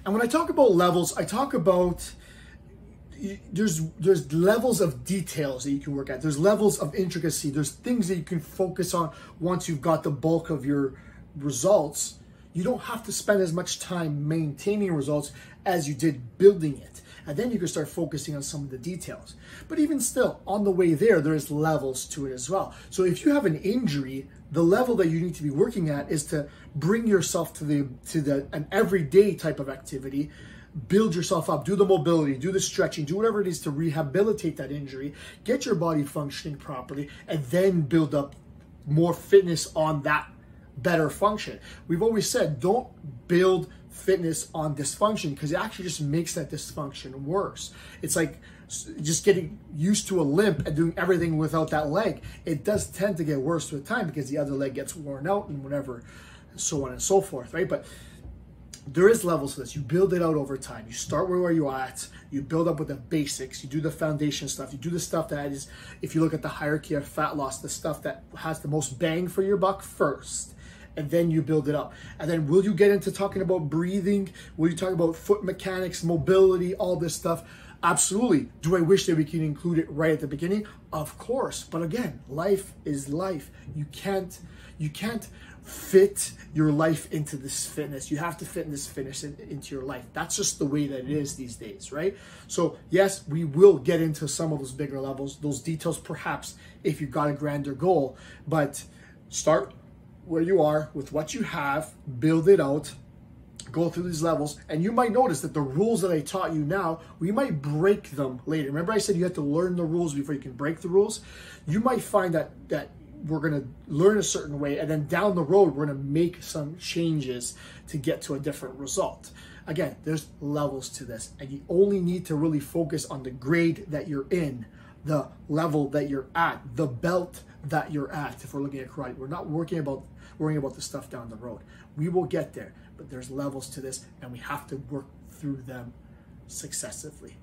And when I talk about levels, I talk about there's levels of details that you can work at. There's levels of intricacy. There's things that you can focus on once you've got the bulk of your results. You don't have to spend as much time maintaining results as you did building it. And then you can start focusing on some of the details. But even still, on the way there's levels to it as well. So if you have an injury, the level that you need to be working at is to bring yourself to an everyday type of activity, build yourself up, do the mobility, do the stretching, do whatever it is to rehabilitate that injury, get your body functioning properly, and then build up more fitness on that better function. We've always said, don't build fitness on dysfunction, because it actually just makes that dysfunction worse. It's like just getting used to a limp and doing everything without that leg. It does tend to get worse with time because the other leg gets worn out and whatever, so on and so forth, right? But there is levels to this. You build it out over time. You start where you're at. You build up with the basics. You do the foundation stuff. You do the stuff that is, if you look at the hierarchy of fat loss, the stuff that has the most bang for your buck first. And then you build it up. And then will you get into talking about breathing? Will you talk about foot mechanics, mobility, all this stuff? Absolutely. Do I wish that we can include it right at the beginning? Of course. But again, life is life. You can't fit your life into this fitness. You have to fit in this fitness into your life. That's just the way that it is these days, right? So yes, we will get into some of those bigger levels, those details perhaps if you've got a grander goal, but start where you are with what you have, build it out, go through these levels, and you might notice that the rules that I taught you now, we might break them later. Remember I said you have to learn the rules before you can break the rules? You might find that we're going to learn a certain way, and then down the road, we're going to make some changes to get to a different result. Again, there's levels to this, and you only need to really focus on the grade that you're in, the level that you're at, the belt that you're at. If we're looking at karate, we're not worrying about the stuff down the road. We will get there, but there's levels to this, and we have to work through them successively.